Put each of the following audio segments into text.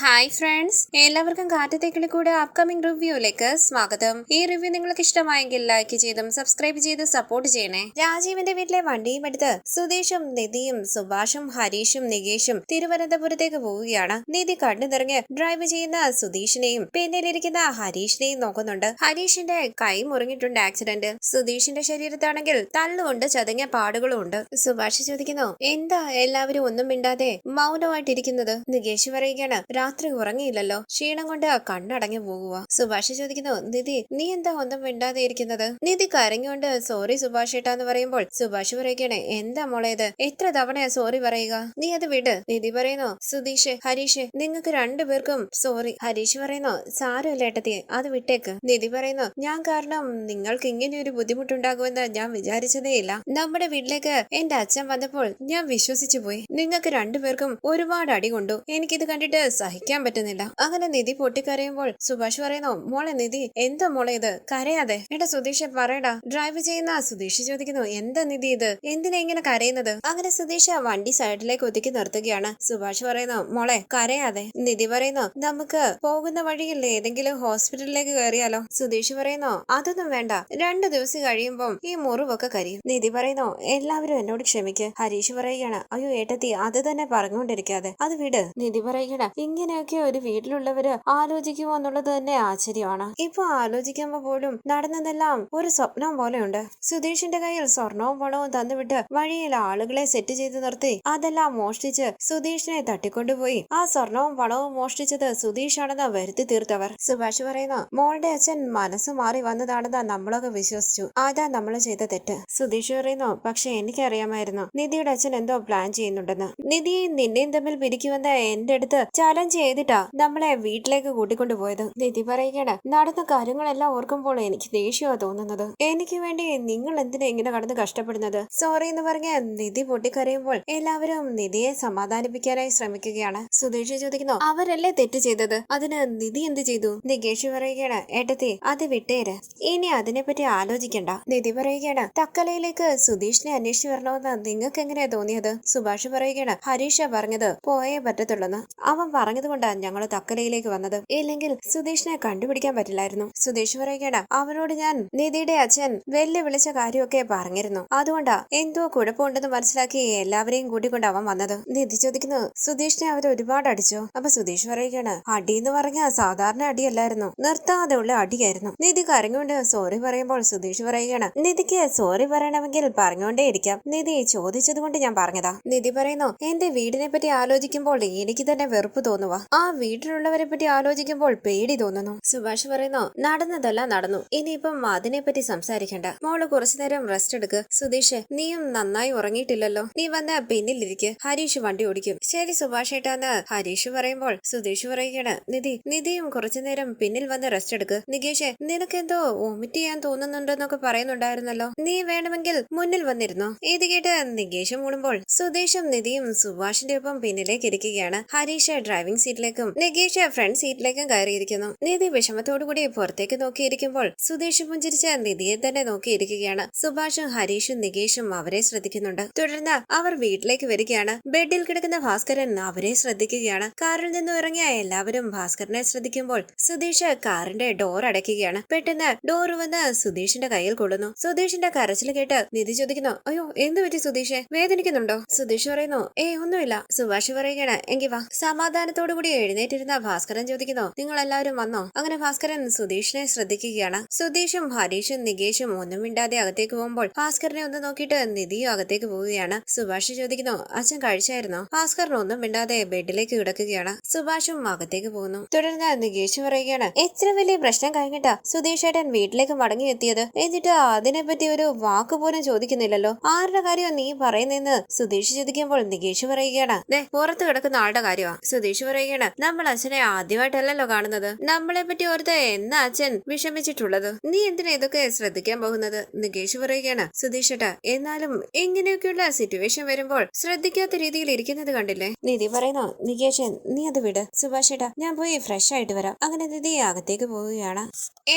Hi friends, എല്ലാവർക്കും കാറ്റത്തേക്കിളി കൂടെ upcoming റിവ്യൂയിലേക്ക് സ്വാഗതം. ഈ റിവ്യൂ നിങ്ങൾക്ക് ഇഷ്ടമായെങ്കിൽ ലൈക്ക് ചെയ്തും സബ്സ്ക്രൈബ് ചെയ്ത് സപ്പോർട്ട് ചെയ്യണേ. രാജീവിന്റെ വീട്ടിലെ വണ്ടിയും എടുത്ത് സുധീഷും നിധിയും സുഭാഷും ഹരീഷും നികേഷും തിരുവനന്തപുരത്തേക്ക് പോവുകയാണ്. നിധി കണ്ണു നിറഞ്ഞ് ഡ്രൈവ് ചെയ്യുന്ന സുധീഷിനെയും പിന്നിലിരിക്കുന്ന ഹരീഷിനെയും നോക്കുന്നുണ്ട്. ഹരീഷിന്റെ കൈ മുറിഞ്ഞിട്ടുണ്ട് ആക്സിഡന്റ്. സുധീഷിന്റെ ശരീരത്താണെങ്കിൽ തള്ളുകൊണ്ട് ചതഞ്ഞ പാടുകളും ഉണ്ട്. സുഭാഷ് ചോദിക്കുന്നു, എന്താ എല്ലാവരും ഒന്നും മിണ്ടാതെ മൗനമായിട്ടിരിക്കുന്നത്? നികേഷ് പറയുകയാണ്, രാത്രി ഉറങ്ങിയില്ലല്ലോ, ക്ഷീണം കൊണ്ട് കണ്ണടങ്ങി പോകുക. സുഭാഷ് ചോദിക്കുന്നു, നിധി നീ എന്താ ഒന്നും മിണ്ടാതെ ഇരിക്കുന്നത്? നിധി കരഞ്ഞുകൊണ്ട് സോറി സുഭാഷ് ഏട്ടാന്ന് പറയുമ്പോൾ സുഭാഷ് പറയുകയാണ്, എന്താ മോളേത്, എത്ര തവണയാ സോറി പറയുക? നീ അത് വിട്. നിധി പറയുന്നു, സുധീഷ് ഹരീഷ് നിങ്ങൾക്ക് രണ്ടുപേർക്കും സോറി. ഹരീഷ് പറയുന്നു, സാരമില്ല ഏട്ടത്തി, അത് വിട്ടേക്ക്. നിധി പറയുന്നു, ഞാൻ കാരണം നിങ്ങൾക്ക് ഇങ്ങനെ ഒരു ബുദ്ധിമുട്ടുണ്ടാകുമെന്ന് ഞാൻ വിചാരിച്ചതേയില്ല. നമ്മുടെ വീട്ടിലേക്ക് എന്റെ അച്ഛൻ വന്നപ്പോൾ ഞാൻ വിശ്വസിച്ചു പോയി. നിങ്ങൾക്ക് രണ്ടുപേർക്കും ഒരുപാട് അടി കൊണ്ടു. എനിക്കിത് കണ്ടിട്ട് സഹിക്കാൻ പറ്റുന്നില്ല. അങ്ങനെ നിധി പൊട്ടിക്കരയുമ്പോൾ സുഭാഷ് പറയുന്നു, മോളെ നിധി, എന്താ മോളെ ഇത്, കരയാതെ. എടാ സുധീഷ് പറയടാ. ഡ്രൈവ് ചെയ്യുന്ന സുധീഷ് ചോദിക്കുന്നു, എന്താ നിധി ഇത്, എന്തിനാ ഇങ്ങനെ കരയുന്നത്? അങ്ങനെ സുധീഷ് വണ്ടി സൈഡിലേക്ക് ഒതുക്കി നിർത്തുകയാണ്. സുഭാഷ് പറയുന്നു, മോളെ കരയാതെ. നിധി പറയുന്നു, നമുക്ക് പോകുന്ന വഴിയിൽ ഏതെങ്കിലും ഹോസ്പിറ്റലിലേക്ക് കയറിയാലോ? സുധീഷ് പറയുന്നു, അതൊന്നും വേണ്ട, 2 ദിവസം കഴിയുമ്പോൾ ഈ മുറിവൊക്കെ കരിയും. നിധി പറയുന്നു, എല്ലാവരും എന്നോട് ക്ഷമിക്ക്. ഹരീഷ് പറയുകയാണ്, അയ്യോ ഏട്ടത്തി, അത് തന്നെ പറഞ്ഞുകൊണ്ടിരിക്കാതെ, അത് വിട്. നിധി പറയുകയാണ്, ഇങ്ങനെയൊക്കെ ഒരു വീട്ടിലുള്ളവര് ആലോചിക്കുമോ എന്നുള്ളത് തന്നെ ആശ്ചര്യമാണ്. ഇപ്പൊ ആലോചിക്കുമ്പോ പോലും നടന്നതെല്ലാം ഒരു സ്വപ്നം പോലെയുണ്ട്. സുധീഷിന്റെ കയ്യിൽ സ്വർണവും പണവും തന്നുവിട്ട് വഴിയിൽ ആളുകളെ സെറ്റ് ചെയ്ത് നിർത്തി അതെല്ലാം മോഷ്ടിച്ച് സുധീഷിനെ തട്ടിക്കൊണ്ടുപോയി. ആ സ്വർണവും പണവും മോഷ്ടിച്ചത് സുധീഷാണെന്ന് വരുത്തി തീർത്തവർ. സുഭാഷ് പറയുന്നു, മോളുടെ അച്ഛൻ മനസ്സ് മാറി വന്നതാണെന്ന് നമ്മളൊക്കെ വിശ്വസിച്ചു. അതാ നമ്മൾ ചെയ്ത തെറ്റ്. സുധീഷ് പറയുന്നു, പക്ഷെ എനിക്കറിയാമായിരുന്നു നിധിയുടെ അച്ഛൻ എന്തോ പ്ലാൻ ചെയ്യുന്നുണ്ടെന്ന്. നിധിയും നിന്നെയും തമ്മിൽ പിരിക്കുമെന്ന് എന്റെ അടുത്ത് ചലഞ്ച് ചെയ്തിട്ടാ നമ്മളെ വീട്ടിലേക്ക് കൂട്ടിക്കൊണ്ടുപോയത്. നിധി പറയുകയാണ്, നടന്ന കാര്യങ്ങളെല്ലാം ഓർക്കുമ്പോൾ എനിക്ക് ദേഷ്യമാ തോന്നുന്നത്. എനിക്ക് വേണ്ടി നിങ്ങൾ എന്തിനാ ഇങ്ങനെ കടന്ന് കഷ്ടപ്പെടുന്നത്? സോറി എന്ന് പറഞ്ഞ് നിധി പൊട്ടിക്കരയുമ്പോൾ എല്ലാവരും നിധിയെ സമാധാനിപ്പിക്കാനായി ശ്രമിക്കുകയാണ്. സുധീഷ് ചോദിക്കുന്നു, അവരല്ലേ തെറ്റ് ചെയ്തത്, അതിന് നിധി എന്ത് ചെയ്തു? നികേഷ് പറയുകയാണ്, ഏട്ടത്തി അത് വിട്ടേര്, ഇനി അതിനെപ്പറ്റി ആലോചിക്കണ്ട. നിധി പറയുകയാണ്, തക്കലയിലേക്ക് സുധീഷിനെ അന്വേഷിച്ചു വരണമെന്ന് നിങ്ങൾക്ക് എങ്ങനെയാ തോന്നിയത്? സുഭാഷ് പറയുകയാണ്, ഹരീഷ പറഞ്ഞത് പോയേ പറ്റത്തുള്ളെന്ന്. അവൻ പറഞ്ഞതുകൊണ്ടാണ് ഞങ്ങൾ തക്കലയിലേക്ക് വന്നത്, ഇല്ലെങ്കിൽ സുധീഷിനെ കണ്ടുപിടിക്കാൻ പറ്റില്ലായിരുന്നു. സുധീഷ് പറയുകയാണ്, അവനോട് ഞാൻ നിധിയുടെ അച്ഛൻ വെല്ലുവിളിച്ച കാര്യമൊക്കെ പറഞ്ഞിരുന്നു, അതുകൊണ്ടാ എന്തോ കുഴപ്പമുണ്ടെന്ന് മനസ്സിലാക്കി എല്ലാവരെയും കൂട്ടിക്കൊണ്ട് അവൻ വന്നത്. നിധി ചോദിക്കുന്നു, സുധീഷിനെ അവർ ഒരുപാട് അടിച്ചോ? അപ്പൊ സുധീഷ് പറയുകയാണ്, അടി എന്ന് പറഞ്ഞാൽ സാധാരണ അടിയല്ലായിരുന്നു, നിർത്താതെ ഉള്ള അടിയായിരുന്നു. നിധി കരഞ്ഞുകൊണ്ട് സോറി പറയുമ്പോൾ സുധീഷ് പറയുകയാണ്, നിധിക്ക് സോറി പറയണമെങ്കിൽ പറഞ്ഞുകൊണ്ടേ ഇരിക്കാം, നിധി ചോദിച്ചത് കൊണ്ട് ഞാൻ പറഞ്ഞതാ. നിധി പറയുന്നു, എന്റെ വീടിനെ പറ്റി ആലോചിക്കുമ്പോൾ എനിക്ക് തന്നെ വെറുപ്പ് തോന്നുക, ആ വീട്ടിലുള്ളവരെ പറ്റി ആലോചിക്കുമ്പോൾ പേടി തോന്നുന്നു. സുഭാഷ് പറയുന്നു, നടന്നതെല്ലാം നടന്നു, ഇനിയിപ്പം അതിനെപ്പറ്റി സംസാരിക്കണ്ട. മോള് കുറച്ചു നേരം റെസ്റ്റ് എടുക്ക്. സുധീഷ്, നീയും നന്നായി ഉറങ്ങിയിട്ടില്ലല്ലോ, നീ വന്ന പിന്നിലിരിക്ക്, ഹരീഷ് വണ്ടി ഓടിക്കും. ശരി സുഭാഷ് ഏട്ടാന്ന് ഹരീഷ് പറയുമ്പോൾ സുധീഷ് പറയുകയാണ്, നിധിയും കുറച്ചു നേരം പിന്നിൽ വന്ന് റെസ്റ്റ് എടുക്ക്. നികേഷ്, നിനക്കെന്തോ വോമിറ്റ് ചെയ്യാൻ തോന്നുന്നുണ്ടെന്നൊക്കെ പറയുന്നുണ്ടായിരുന്നല്ലോ, നീ വേണമെങ്കിൽ മുന്നിൽ വന്നിരുന്നോ? ഇത് കേട്ട് നികേഷ് മൂടുമ്പോൾ സുധീഷും നിധിയും സുഭാഷിന്റെ ഒപ്പം പിന്നിലേക്ക് ഇരിക്കുകയാണ്. ഹരീഷ് ഡ്രൈവിംഗ് സീറ്റിലേക്കും നികേഷ് ഫ്രണ്ട് സീറ്റിലേക്കും കയറിയിരിക്കുന്നു. നിധി വിഷമത്തോടുകൂടി പുറത്തേക്ക് നോക്കിയിരിക്കുമ്പോൾ സുധീഷ് പുഞ്ചിരിച്ച് നിധിയെ തന്നെ നോക്കിയിരിക്കുകയാണ്. സുഭാഷും ഹരീഷും നികേഷും അവരെ ശ്രദ്ധിക്കുന്നുണ്ട്. തുടർന്ന് അവർ വീട്ടിലേക്ക് വരികയാണ്. ബെഡിൽ കിടക്കുന്ന ഭാസ്കരൻ അവരെ ശ്രദ്ധിക്കുകയാണ്. കാറിൽ നിന്നും ഇറങ്ങിയ എല്ലാവരും ഭാസ്കരനെ ശ്രദ്ധിക്കുമ്പോൾ സുധീഷ് കാറിന്റെ ഡോർ അടയ്ക്കുകയാണ്. പെട്ടെന്ന് ഡോർ വന്ന് സുധീഷിന്റെ കയ്യിൽ കൊള്ളുന്നു. സുധീഷിന്റെ കരച്ചിൽ കേട്ട് നിധി ചോദിക്കുന്നു, അയ്യോ എന്ത് പറ്റി സുധീഷ്, വേദനിക്കുന്നുണ്ടോ? സുധീഷ് പറയുന്നു, ഒന്നുമില്ല. സുഭാഷ് പറയുകയാണ്, എങ്കി വാ. സമാധാനത്തോടുകൂടി എഴുന്നേറ്റിരുന്ന ഭാസ്കരൻ ചോദിക്കുന്നു, നിങ്ങൾ എല്ലാവരും വന്നോ? അങ്ങനെ ഭാസ്കരൻ സുധീഷിനെ ശ്രദ്ധിക്കുകയാണ്. സുധീഷും ഹരീഷും നികേഷും ഒന്നും മിണ്ടാതെ അകത്തേക്ക് പോകുമ്പോൾ ഭാസ്കരനെ ഒന്ന് നോക്കിയിട്ട് നിധിയും അകത്തേക്ക് പോവുകയാണ്. സുഭാഷ് ചോദിക്കുന്നു, അച്ഛൻ കഴിച്ചായിരുന്നോ? ഭാസ്കരൻ ഒന്നും മിണ്ടാതെ ബെഡിലേക്ക് കിടക്കുകയാണ്. സുഭാഷും അകത്തേക്ക് പോകുന്നു. തുടർന്ന് നികേഷ് പറയുകയാണ്, എത്ര വലിയ പ്രശ്നം കഴിഞ്ഞിട്ടാ സുധീഷ് ഏട്ടൻ വീട്ടിലേക്ക് മടങ്ങി എത്തിയത്, എന്നിട്ട് അതിനെപ്പറ്റി ഒരു വാക്ക് പോലും ചോദിക്കുന്നില്ലല്ലോ, ആരുടെ കാര്യം നീ പറയുന്നെന്ന് സുധീഷ് ചോദിക്കുമ്പോൾ നികേഷ് പറയുകയാണ്, പുറത്ത് കിടക്കുന്ന ആളുടെ കാര്യമാ. സുധീഷ് പറയുകയാണ്, നമ്മൾ അച്ഛനെ ആദ്യമായിട്ടല്ലല്ലോ കാണുന്നത്, നമ്മളെ പറ്റി ഓർത്ത് എന്നാ അച്ഛൻ വിഷമിച്ചിട്ടുള്ളത്, നീ എന്തിനാ ഇതൊക്കെ ശ്രദ്ധിക്കാൻ പോകുന്നത്? നികേഷ് പറയുകയാണ്, സുധീഷ് ഏട്ടാ, എന്നാലും ഇങ്ങനെയൊക്കെയുള്ള സിറ്റുവേഷൻ വരുമ്പോൾ ശ്രദ്ധിക്കാത്ത രീതിയിൽ ഇരിക്കുന്നത് കണ്ടില്ലേ? നിധി പറയുന്നു, നികേഷ് നീ അത് വിട്, സുഭാഷ് ഏട്ടാ ഞാൻ പോയി ഫ്രഷ് ആയിട്ട് വരാം. അങ്ങനെ നിധി അകത്തേക്ക് പോവുകയാണ്.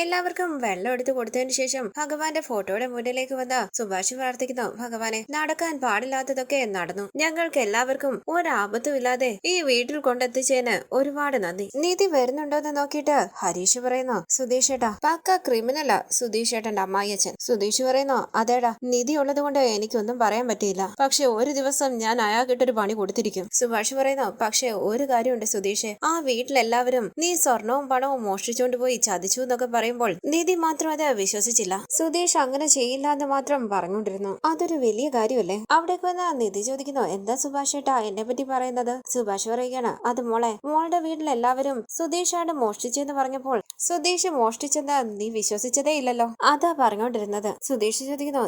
എല്ലാവർക്കും വെള്ളം എടുത്തു കൊടുത്തതിന് ശേഷം ഭഗവാന്റെ ഫോട്ടോയുടെ മുന്നിലേക്ക് വന്ന സുഭാഷ് പ്രാർത്ഥിക്കുന്നു, ഭഗവാനെ, നടക്കാൻ പാടില്ലാത്തതൊക്കെ നടന്നു, ഞങ്ങൾക്ക് എല്ലാവർക്കും ഒരാപത്തും ഇല്ലാതെ ഈ വീട്ടിൽ കൊണ്ടെത്തിച്ച വിശ്വസിച്ചതിന് ഒരുപാട് നന്ദി. നിധി വരുന്നുണ്ടോന്ന് നോക്കിയിട്ട് ഹരീഷ് പറയുന്നു, സുധീഷ് ഏട്ടാ പക്ക ക്രിമിനലാ സുധീഷ് ഏട്ടന്റെ അമ്മായിയച്ഛൻ. സുധീഷ് പറയുന്നു, അതേടാ നിധി ഉള്ളത് കൊണ്ട് എനിക്കൊന്നും പറയാൻ പറ്റിയില്ല. പക്ഷെ ഒരു ദിവസം ഞാൻ അയാൾക്കിട്ടൊരു പണി കൊടുത്തിരിക്കും. സുഭാഷ് പറയുന്നു, പക്ഷെ ഒരു കാര്യമുണ്ട് സുധീഷ്, ആ വീട്ടിലെല്ലാവരും നീ സ്വർണവും പണവും മോഷ്ടിച്ചുകൊണ്ട് പോയി ചതിച്ചു എന്നൊക്കെ പറയുമ്പോൾ നിധി മാത്രം അത് വിശ്വസിച്ചില്ല. സുധീഷ് അങ്ങനെ ചെയ്യില്ല എന്ന് മാത്രം പറഞ്ഞുകൊണ്ടിരുന്നു. അതൊരു വലിയ കാര്യമല്ലേ? അവിടേക്ക് വന്ന നിധി ചോദിക്കുന്നു, എന്താ സുഭാഷ് ഏട്ടാ എന്നെ പറ്റി പറയുന്നത്? സുഭാഷ് പറയുകയാണ്, അത് മോളുടെ വീട്ടിലെല്ലാവരും സുധീഷാണ് മോഷ്ടിച്ചെന്ന് പറഞ്ഞപ്പോൾ സുധീഷ് മോഷ്ടിച്ചെന്ന് നീ വിശ്വസിച്ചതേ ഇല്ലല്ലോ. അതാ പറഞ്ഞോണ്ടിരുന്നത്. സുധീഷ് ചോദിക്കുന്നു,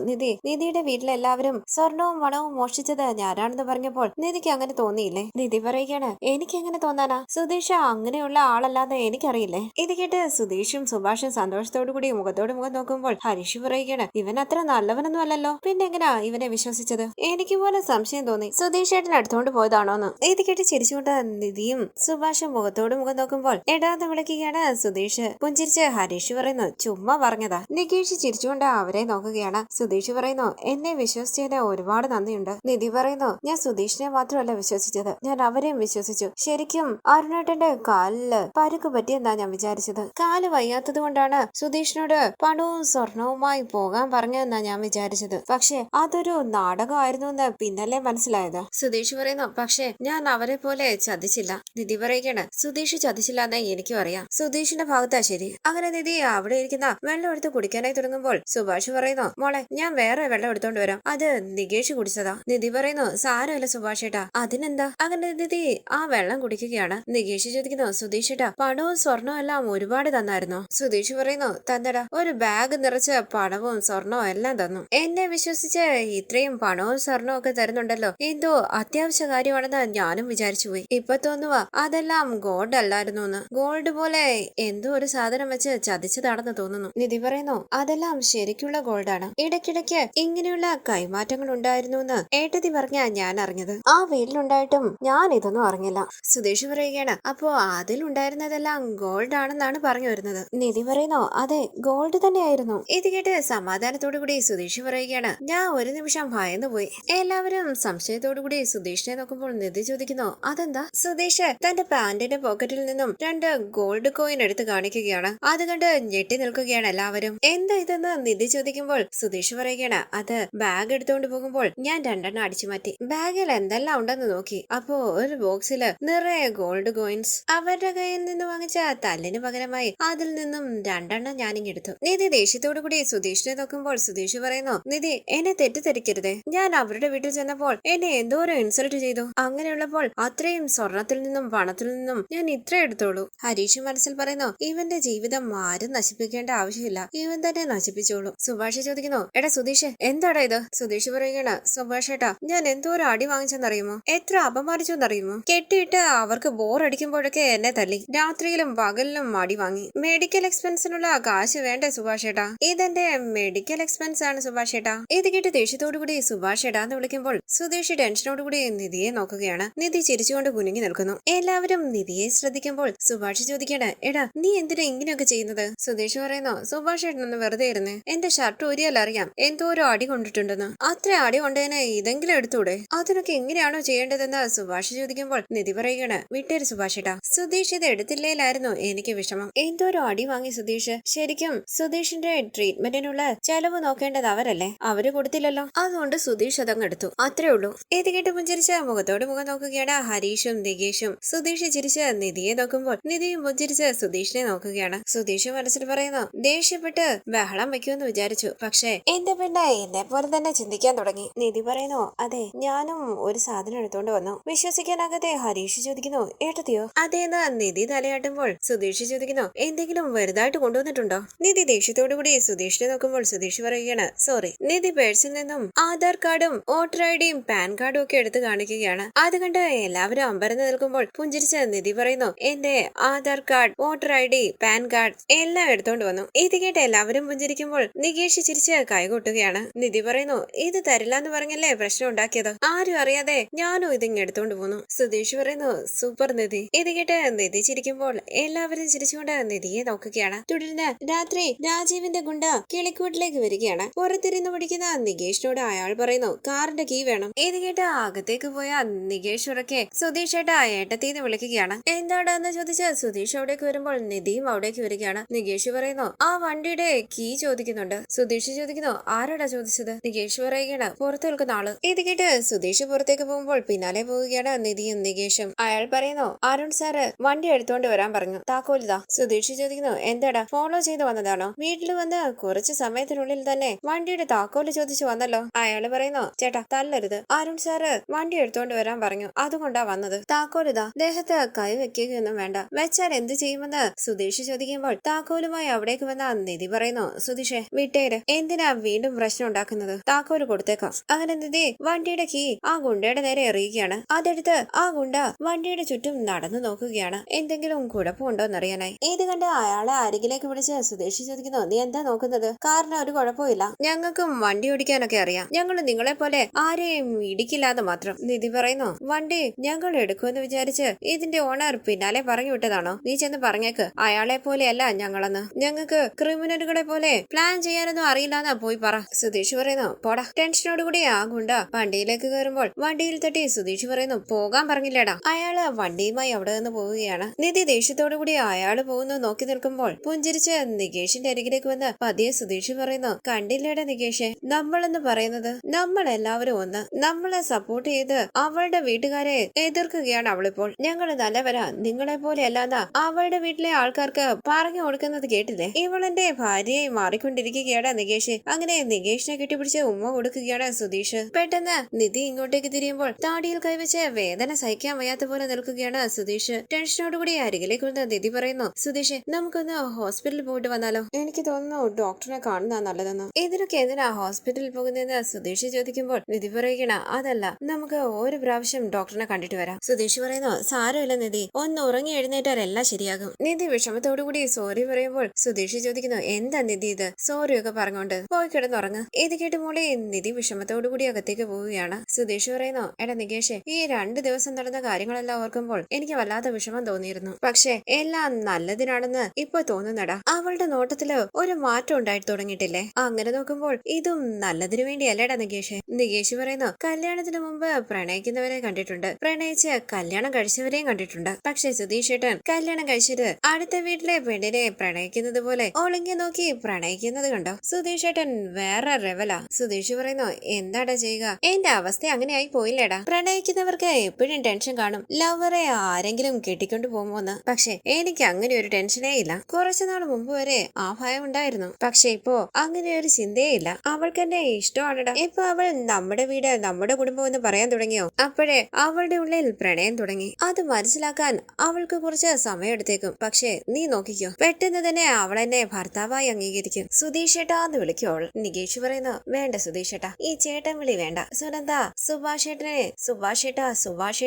നിധിയുടെ വീട്ടിലെല്ലാവരും സ്വർണവും പണവും മോഷ്ടിച്ചത് ഞാനാണെന്ന് പറഞ്ഞപ്പോൾ നിധിക്ക് അങ്ങനെ തോന്നിയില്ലേ? നിധി പറയുകയാണ്, എനിക്ക് എങ്ങനെ തോന്നാനാ? സുധീഷ് അങ്ങനെയുള്ള ആളല്ലാതെ എനിക്കറിയില്ലേ. ഇത് കേട്ട് സുധീഷും സുഭാഷും സന്തോഷത്തോടു കൂടി മുഖത്തോട് മുഖം നോക്കുമ്പോൾ ഹരീഷ് പറയുകയാണ്, ഇവൻ അത്ര നല്ലവനൊന്നും അല്ലല്ലോ, പിന്നെ എങ്ങനാ ഇവനെ വിശ്വസിച്ചത്? എനിക്ക് പോലെ സംശയം തോന്നി സുധീഷ് ഏട്ടൻ അടുത്തോണ്ട് പോയതാണോന്ന്. ഇത് കേട്ട് ചിരിച്ചുകൊണ്ട് നിധിയും സുഭാഷും മുഖത്തോട് മുഖം നോക്കുമ്പോൾ എടാന്ന് വിളിക്കുകയാണ് സുധീഷ്. പുഞ്ചിരിച്ച് ഹരീഷ് പറയുന്നു, ചുമ്മാ പറഞ്ഞതാ. നികേഷ് ചിരിച്ചുകൊണ്ട് അവരെ നോക്കുകയാണ്. സുധീഷ് പറയുന്നു, എന്നെ വിശ്വസിച്ചതിന് ഒരുപാട് നന്ദിയുണ്ട്. നിധി പറയുന്നു, ഞാൻ സുധീഷിനെ മാത്രമല്ല വിശ്വസിച്ചത്, ഞാൻ അവരെയും വിശ്വസിച്ചു. ശരിക്കും അരുണേട്ടന്റെ കാലില് പരുക്ക് പറ്റിയെന്നാ ഞാൻ വിചാരിച്ചത്. കാല് വയ്യാത്തത് കൊണ്ടാണ് സുധീഷിനോട് പണവും സ്വർണവുമായി പോകാൻ പറഞ്ഞതെന്നാ ഞാൻ വിചാരിച്ചത്. പക്ഷെ അതൊരു നാടകമായിരുന്നു എന്ന് പിന്നല്ലേ മനസ്സിലായത്. സുധീഷ് പറയുന്നു, പക്ഷെ ഞാൻ അവരെ പോലെ ചതിച്ചില്ല. നിധി പറയുകയാണ്, സുധീഷ് ചതിച്ചില്ല എന്ന് എനിക്കും അറിയാം. സുധീഷിന്റെ ഭാഗത്താ ശരി. അങ്ങനെ നിധി അവിടെ ഇരിക്കുന്ന വെള്ളം എടുത്ത് കുടിക്കാനായി തുടങ്ങുമ്പോൾ സുഭാഷ് പറയുന്നു, മോളെ ഞാൻ വേറെ വെള്ളം എടുത്തോണ്ട് വരാം, അത് നികേഷ് കുടിച്ചതാ. നിധി പറയുന്നു, സാരമില്ല സുഭാഷ് ഏട്ടാ, അതിനെന്താ. അങ്ങനെ നിധി ആ വെള്ളം കുടിക്കുകയാണ്. നികേഷ് ചോദിക്കുന്നു, സുധീഷ് ഏട്ടാ പണവും സ്വർണവും എല്ലാം ഒരുപാട് തന്നായിരുന്നോ? സുധീഷ് പറയുന്നു, തന്നടാ, ഒരു ബാഗ് നിറച്ച് പണവും സ്വർണവും എല്ലാം തന്നു. എന്നെ വിശ്വസിച്ച് ഇത്രയും പണവും സ്വർണവും ഒക്കെ തരുന്നുണ്ടല്ലോ, എന്തോ അത്യാവശ്യ കാര്യമാണെന്ന് ഞാനും വിചാരിച്ചു പോയി. ഇപ്പൊ തോന്നുവാ അതെല്ലാം ഗോൾഡ് അല്ലായിരുന്നു എന്ന്. ഗോൾഡ് പോലെ എന്തോ ഒരു സാധനം വെച്ച് ചതിച്ചതാണെന്ന് തോന്നുന്നു. നിധി പറയുന്നു, അതെല്ലാം ശരിക്കുള്ള ഗോൾഡാണ്. ഇടയ്ക്കിടയ്ക്ക് ഇങ്ങനെയുള്ള കൈമാറ്റങ്ങൾ ഉണ്ടായിരുന്നു എന്ന് ഏട്ടത്തി പറഞ്ഞാ ഞാൻ അറിഞ്ഞത്. ആ വീട്ടിലുണ്ടായിട്ടും ഞാൻ ഇതൊന്നും അറിഞ്ഞില്ല. സുധീഷ് പറയുകയാണ്, അപ്പോ അതിലുണ്ടായിരുന്നതെല്ലാം ഗോൾഡ് ആണെന്നാണ് പറഞ്ഞു വരുന്നത്. നിധി പറയുന്നു, അതെ ഗോൾഡ് തന്നെയായിരുന്നു. ഇത് കേട്ട് സമാധാനത്തോടു കൂടി സുധീഷ് പറയുകയാണ്, ഞാൻ ഒരു നിമിഷം ഭയന്നു പോയി. എല്ലാവരും സംശയത്തോടു കൂടി സുധീഷിനെ നോക്കുമ്പോൾ നിധി ചോദിക്കുന്നു, അതെന്താ? സുധീഷ് തന്റെ പാന്റിന്റെ പോക്കറ്റിൽ നിന്നും 2 ഗോൾഡ് കോയിൻ എടുത്ത് കാണിക്കുകയാണ്. അത് കണ്ട് ഞെട്ടി നിൽക്കുകയാണ് എല്ലാവരും. എന്താ ഇതെന്ന് നിധി ചോദിക്കുമ്പോൾ സുധീഷ് പറയുകയാണ്, അത് ബാഗ് എടുത്തുകൊണ്ട് പോകുമ്പോൾ ഞാൻ 2 അടിച്ചു മാറ്റി. ബാഗിൽ എന്തെല്ലാം ഉണ്ടെന്ന് നോക്കി. അപ്പോ ഒരു ബോക്സില് നിറയെ ഗോൾഡ് കോയിൻസ്. അവരുടെ കയ്യിൽ നിന്ന് വാങ്ങിച്ച തല്ലിന് പകരമായി അതിൽ നിന്നും 2 ഞാനിങ്ങെടുത്തു. നിധി ദേഷ്യത്തോടു കൂടി സുധീഷിനെ നോക്കുമ്പോൾ സുധീഷ് പറയുന്നു, നിധി എന്നെ തെറ്റിദ്ധരിക്കരുതേ. ഞാൻ അവരുടെ വീട്ടിൽ ചെന്നപ്പോൾ എന്നെ എന്തോരം ഇൻസൾട്ട് ചെയ്തു. അങ്ങനെയുള്ളപ്പോൾ അത്രയും സ്വർണത്തിൽ നിന്നും പണത്തിൽ നിന്നും ഞാൻ ഇത്ര എടുത്തോളൂ. ഹരീഷ് മനസ്സിൽ പറയുന്നു, ഇവന്റെ ജീവിതം ആരും നശിപ്പിക്കേണ്ട ആവശ്യമില്ല, ഇവൻ തന്നെ നശിപ്പിച്ചോളൂ. സുഭാഷ് ചോദിക്കുന്നു, എടാ സുധീഷ് എന്താടാ ഇത്? സുധീഷ് പറയുകയാണ്, സുഭാഷ് ഏട്ടാ ഞാൻ എന്തോരം അടി വാങ്ങിച്ചെന്നറിയുമോ, എത്ര അപമാനിച്ചെന്നറിയുമോ? കെട്ടിയിട്ട് അവർക്ക് ബോർ അടിക്കുമ്പോഴൊക്കെ എന്നെ തല്ലി, രാത്രിയിലും പകലിലും അടി വാങ്ങി. മെഡിക്കൽ എക്സ്പെൻസിനുള്ള കാശ് വേണ്ടേ സുഭാഷ് ഏട്ടാ? ഇതെന്റെ മെഡിക്കൽ എക്സ്പെൻസ് ആണ് സുഭാഷ് ഏട്ടാ. ഇത് കേട്ട് ദേഷ്യത്തോടു കൂടി സുഭാഷ് ഏട്ടാ എന്ന് വിളിക്കുമ്പോൾ സുധീഷ് ടെൻഷനോടുകൂടി നിധിയെ നോക്കുകയാണ്. നിധി ചിരിച്ചുകൊണ്ട് കുനിങ്ങി നിൽക്കുന്നു. എല്ലാവരും നിധിയെ ശ്രദ്ധിക്കുമ്പോൾ സുഭാഷ് ചോദിക്കണ, എടാ നീ എന്തിനാ ഇങ്ങനെയൊക്കെ ചെയ്യുന്നത്? സുധീഷ് പറയുന്നു, സുഭാഷ് ഏട്ടനൊന്ന് വെറുതെ ഇരുന്ന് എന്റെ ഷർട്ട് ഊരിയാൽ അറിയാം എന്തോരോ അടി കൊണ്ടിട്ടുണ്ടെന്ന്. അത്ര അടി കൊണ്ടതിനെ ഇതെങ്കിലും എടുത്തൂടെ? അതിനൊക്കെ എങ്ങനെയാണോ ചെയ്യേണ്ടതെന്ന് സുഭാഷ് ചോദിക്കുമ്പോൾ നിധി പറയുകയാണ്, വിട്ടേര് സുഭാഷ് ഏട്ടാ, സുധീഷ് ഇത് എടുത്തില്ലേലായിരുന്നു എനിക്ക് വിഷമം. എന്തോരോ അടി വാങ്ങി സുധീഷ്. ശരിക്കും സുധീഷിന്റെ ട്രീറ്റ്മെന്റിനുള്ള ചെലവ് നോക്കേണ്ടത് അവരല്ലേ, അവര് കൊടുത്തില്ലല്ലോ, അതുകൊണ്ട് സുധീഷ് അതങ്ങ് എടുത്തു, അത്രേ ഉള്ളൂ. ഇത് കേട്ട് പുഞ്ചിരിച്ച മുഖത്തോട് മുഖം നോക്കുകയാണ് ഹരീഷും നികേഷും. സുധീഷ് ചിരിച്ച് നിധിയെ നോക്കുമ്പോൾ നിധിയും പുഞ്ചിരിച്ച് സുധീഷിനെ നോക്കുകയാണ്. സുധീഷ് മനസ്സിൽ പറയുന്നു, ദേഷ്യപ്പെട്ട് ബഹളം വെക്കുമെന്ന് വിചാരിച്ചു, പക്ഷേ എന്റെ പെണ്ണെ എന്നെ പോലെ തന്നെ ചിന്തിക്കാൻ തുടങ്ങി. നിധി പറയുന്നു, അതെ ഞാനും ഒരു സാധനം എടുത്തോണ്ട് വന്നു. വിശ്വസിക്കാനാകാതെ ഹരീഷ് ചോദിക്കുന്നു, ഏട്ടത്തിയോ? അതേന്ന് നിധി തലയാട്ടുമ്പോൾ സുധീഷ് ചോദിക്കുന്നു, എന്തെങ്കിലും വലുതായിട്ട് കൊണ്ടുവന്നിട്ടുണ്ടോ? നിധി ദേഷ്യത്തോടു കൂടി സുധീഷിനെ നോക്കുമ്പോൾ സുധീഷ് പറയുകയാണ്, സോറി. നിധി പേഴ്സിൽ നിന്നും ആധാർ കാർഡും വോട്ടർ ഐഡിയും പാൻ കാർഡും ഒക്കെ എടുത്ത് കാണിക്കുകയാണ്. അത് കണ്ട് എല്ലാവരും അമ്പരന്ന് നിൽക്കുമ്പോൾ പുഞ്ചിരിച്ച് നിധി പറയുന്നു, എന്റെ Aadhaar card, voter ID, pan card എല്ലാം എടുത്തോണ്ട് വന്നു. ഇത് കേട്ട് എല്ലാവരും പുഞ്ചിരിക്കുമ്പോൾ നികേഷ് ചിരിച്ച് കൈകൊട്ടുകയാണ്. നിധി പറയുന്നു, ഇത് തരില്ല എന്ന് പറഞ്ഞല്ലേ പ്രശ്നം ഉണ്ടാക്കിയത്, ആരും അറിയാതെ ഞാനും ഇതിങ് എടുത്തോണ്ട് പോന്നു. സുധീഷ് പറയുന്നു, സൂപ്പർ നിധി. ഇത് കേട്ട് നിധി ചിരിക്കുമ്പോൾ എല്ലാവരും ചിരിച്ചുകൊണ്ട് നിധിയെ നോക്കുകയാണ്. തുടർന്ന് രാത്രി രാജീവിന്റെ ഗുണ്ട കിളിക്കൂട്ടിലേക്ക് വരികയാണ്. പുറത്തിരുന്ന് പഠിക്കുന്ന നികേഷിനോട് അയാൾ പറയുന്നു, കാറിന്റെ കീ വേണം. ഇത് കേട്ട് അകത്തേക്ക് പോയ നികേഷ് ഉറക്കെ, സുധീഷ് ഏട്ടാ ഏട്ടത്തിന്ന് വിളിക്കുകയാണ്. എന്താടാന്ന് ചോദിച്ച് സുധീഷ് അവിടേക്ക് വരുമ്പോൾ നിധിയും അവിടേക്ക് വരികയാണ്. നികേഷ് പറയുന്നു ആ വണ്ടിയുടെ കീ ചോദിക്കുന്നുണ്ട്. സുധീഷ് ചോദിക്കുന്നു ആരാടാ ചോദിച്ചത്? നികേഷ് പറയുകയാണ് പുറത്ത് നിൽക്കുന്ന ആള്. ഇത് കേട്ട് സുധീഷ് പുറത്തേക്ക് പോകുമ്പോൾ പിന്നാലെ പോവുകയാണ് നിധിയും നികേഷും. അയാൾ പറയുന്നു അരുൺ സാറ് വണ്ടി എടുത്തോണ്ട് വരാൻ പറഞ്ഞു, താക്കോലിതാ. സുധീഷ് ചോദിക്കുന്നു എന്താടാ ഫോളോ ചെയ്ത് വന്നതാണോ? വീട്ടിൽ വന്ന് കുറച്ച് സമയത്തിനുള്ളിൽ തന്നെ വണ്ടിയുടെ താക്കോല് ചോദിച്ചു വന്നല്ലോ. അയാള് പറയുന്നു ചേട്ടാ തല്ലരുത്, അരുൺ സാറ് വണ്ടി എടുത്തോണ്ട് വരാൻ പറഞ്ഞു, അതുകൊണ്ടാ വന്നത്. താക്കോലിതാ, ദേഹത്ത് കൈ വെക്കുകയൊന്നും വേണ്ട, വെച്ചാൽ എന്ത് ചെയ്യുമെന്ന് സുധീഷ് ചോദിക്കുമ്പോൾ താക്കോലുമായി അവിടേക്ക് വന്ന നിധി പറയുന്നു സുധീഷെ വിട്ടേര്, എന്തിനാ വീണ്ടും പ്രശ്നം ഉണ്ടാക്കുന്നത്, താക്കോല് കൊടുത്തേക്കാം. അങ്ങനെ നിധി വണ്ടിയുടെ കീ ആ ഗുണ്ടയുടെ നേരെ എറിയുകയാണ്. അതെടുത്ത് ആ ഗുണ്ട വണ്ടിയുടെ ചുറ്റും നടന്നു നോക്കുകയാണ്, എന്തെങ്കിലും കുഴപ്പമുണ്ടോന്നറിയാനായി. ഇത് കണ്ട് അയാളെ അരികിലേക്ക് വിളിച്ച് സുധീഷ് ചോദിക്കുന്നു നീ എന്താ നോക്കുന്നത്? കാരണം ഒരു കുഴപ്പമില്ല, ഞങ്ങൾക്കും വണ്ടി ഓടിക്കാനൊക്കെ അറിയാം, ഞങ്ങൾ നിങ്ങളെ പോലെ ആരെയും ഇടിക്കില്ലാതെ മാത്രം. നിധി പറയുന്നു വണ്ടി ഞങ്ങൾ എടുക്കുമെന്ന് വിചാരിച്ച് ഇതിന്റെ ഓണർ പിന്നാലെ പറഞ്ഞു വിട്ടതാണോ? നീ ചെന്ന് പറഞ്ഞേക്ക് അയാളെ പോലെയല്ല ഞങ്ങളെന്ന്, ഞങ്ങൾക്ക് ക്രിമിനലുകളെ പോലെ പ്ലാൻ ചെയ്യാനൊന്നും അറിയില്ലാന്നാ പോയി പറ. സുധീഷ് പറയുന്നു പോടാ. ടെൻഷനോടുകൂടി ആ ഗുണ്ട വണ്ടിയിലേക്ക് കയറുമ്പോൾ വണ്ടിയിൽ തട്ടി സുധീഷ് പറയുന്നു പോകാൻ പറഞ്ഞില്ലേടാ. അയാള് വണ്ടിയുമായി അവിടെ നിന്ന് പോവുകയാണ്. നിധി ദേഷ്യത്തോടു കൂടി അയാള് പോകുന്നു നോക്കി നിൽക്കുമ്പോൾ പുഞ്ചിരിച്ച് നികേഷിന്റെ അരികിലേക്ക് വന്ന് പതിയെ സുധീഷ് പറയുന്നു കണ്ടില്ലേടാ നികേഷെ, നമ്മളെന്ന് പറയുന്നത് നമ്മൾ എല്ലാവരും ഒന്ന്, നമ്മളെ സപ്പോർട്ട് ചെയ്ത് അവളുടെ വീട്ടുകാരെ എതിർക്കുകയാണ് അവളിപ്പോൾ. ഞങ്ങള് നല്ലവരാ, നിങ്ങളെ പോലെ അല്ലാന്ന അവളുടെ വീട്ടിലെ ആൾക്കാർക്ക് പറഞ്ഞു കൊടുക്കുന്നത് കേട്ടില്ലേ? ഇവളെന്റെ ഭാര്യയായി മാറിക്കൊണ്ടിരിക്കുകയാണ് നികേഷ്. അങ്ങനെ നികേഷിനെ കെട്ടിപ്പിടിച്ച് ഉമ്മ കൊടുക്കുകയാണ് സുധീഷ്. പെട്ടെന്ന് നിധി ഇങ്ങോട്ടേക്ക് തിരിയുമ്പോൾ താടിയിൽ കൈവച്ച് വേദന സഹിക്കാൻ വയ്യാത്ത പോലെ നിൽക്കുകയാണ് സുധീഷ്. ടെൻഷനോടുകൂടി അരികിലേക്ക് വന്ന് നിധി പറയുന്നു സുധീഷ് നമുക്കൊന്ന് ഹോസ്പിറ്റലിൽ പോയിട്ട് വന്നാലോ? എനിക്ക് തോന്നുന്നു ഡോക്ടറെ കാണുന്ന നല്ലതെന്ന്. ഇതിനൊക്കെ എന്തിനാ ഹോസ്പിറ്റലിൽ പോകുന്നതെന്ന് സുധീഷ് ചോദിക്കുമ്പോൾ നിധി പറയുകയാണ് അതല്ല, നമുക്ക് ഒരു പ്രാവശ്യം ഡോക്ടറിനെ കണ്ടിട്ട് വരാം. സുധീഷ് പറയുന്നു സാരമില്ല നിധി, ഒന്ന് ഉറങ്ങി എഴുന്നേറ്റാൽ എല്ലാം ശരിയാകും. നിധി വിഷമത്തോടുകൂടി സോറി പറയുമ്പോൾ സുധീഷ് ചോദിക്കുന്നു എന്താ നിധി ഇത് സോറിയൊക്കെ പറഞ്ഞുകൊണ്ട്, പോയി കിടന്നുറങ്ങ്. ഇത് കേട്ട് മോളെ നിധി വിഷമത്തോടുകൂടി അകത്തേക്ക് പോവുകയാണ്. സുധീഷ് പറയുന്നു എടാ നികേഷ്, ഈ 2 ദിവസം നടന്ന കാര്യങ്ങളെല്ലാം ഓർക്കുമ്പോൾ എനിക്ക് വല്ലാത്ത വിഷമം തോന്നിയിരുന്നു, പക്ഷെ എല്ലാം നല്ലതിനാണെന്ന് ഇപ്പൊ തോന്നുന്നടാ. അവളുടെ നോട്ടത്തില് ഒരു മാറ്റം ഉണ്ടായിട്ട് തുടങ്ങിയിട്ടില്ലേ? അങ്ങനെ നോക്കുമ്പോൾ ഇതും നല്ലതിനു വേണ്ടിയല്ലേടാ നികേഷ്. നികേഷ് പറയുന്നു കല്യാണത്തിന് മുമ്പ് പ്രണയിക്കുന്നവരെ കണ്ടിട്ടുണ്ട്, പ്രണയിച്ച് കല്യാണം കഴിച്ചവരെയും കണ്ടിട്ടുണ്ട്, പക്ഷെ സുധീഷ് ഏട്ടൻ കല്യാണം കഴിച്ചിട്ട് അടുത്ത വീട്ടിലെ പെണ്ണിനെ പ്രണയിക്കുന്നത് പോലെ ഒളിങ്ങി നോക്കി പ്രണയിക്കുന്നത് കണ്ടോ? സുധീഷ് ഏട്ടൻ വേറെ ലെവലാ. സുധീഷ് പറയുന്നു എന്താടാ ചെയ്യുക, എന്റെ അവസ്ഥ അങ്ങനെ ആയി പോയില്ലേടാ. പ്രണയിക്കുന്നവർക്ക് എപ്പോഴും ടെൻഷൻ കാണും ലവറെ ആരെങ്കിലും കെട്ടിക്കൊണ്ട് പോകുമോന്ന്, പക്ഷെ എനിക്ക് അങ്ങനെ ഒരു ടെൻഷനേ ഇല്ല. കുറച്ചുനാൾ മുമ്പ് വരെ ആ ഭയം ഉണ്ടായിരുന്നു, പക്ഷെ ഇപ്പോ അങ്ങനെ ഒരു ചിന്തയേ ഇല്ല. അവൾക്ക് എന്നെ ഇഷ്ടമാണെടാ. ഇപ്പൊ അവൾ നമ്മുടെ വീട് നമ്മുടെ കുടുംബം എന്ന് പറയാൻ തുടങ്ങിയോ, അപ്പോഴേ അവളുടെ ഉള്ളിൽ പ്രണയം തുടങ്ങി. അത് മനസ്സിലാക്കാൻ അവൾക്ക് കുറച്ച് സമയം എടുത്തേക്കും, പക്ഷെ നീ നോക്കിക്കോ, പെട്ടെന്ന് തന്നെ അവൾ എന്നെ ഭർത്താവായി അംഗീകരിക്കും. സുധീഷ് ഏട്ടാ എന്ന് വിളിക്കും അവൾ. നികേഷ് പറയുന്നു വേണ്ട സുധീഷ് ഏട്ടാ, ഈ ചേട്ടൻ വിളി വേണ്ട. സുനന്ദ സുഭാഷ് ഏട്ടനെ സുഭാഷ്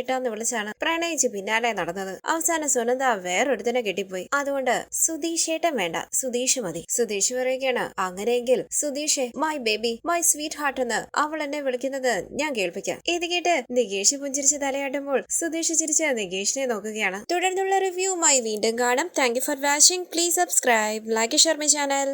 ഏട്ടാ എന്ന് വിളിച്ചാണ് പ്രണയിച്ച് പിന്നാലെ നടന്നത്. അവസാനം സുനന്ദ വേറൊരുത്തനെ കെട്ടിപ്പോയി, അതുകൊണ്ട് സുധീഷ് ഏട്ടൻ വേണ്ട, സുധീഷ് മതി. സുധീഷ് പറയുകയാണ് അങ്ങനെയെങ്കിൽ Sudheesh my baby my sweet heart എന്ന് അവൾ എന്നെ വിളിക്കുന്നത് ഞാൻ കേൾപ്പിക്കാം. ഇത് കേട്ട് നികേഷ് പുഞ്ചിരിച്ച് തലയാട്ടുമ്പോൾ സുധീഷ് ചിരിച്ച് നികേഷിനെ നോക്കുകയാണ്. തുടർന്നുള്ള റിവ്യൂമായി വീണ്ടും കാണാം. Thank you for watching. Please subscribe, like, share my channel.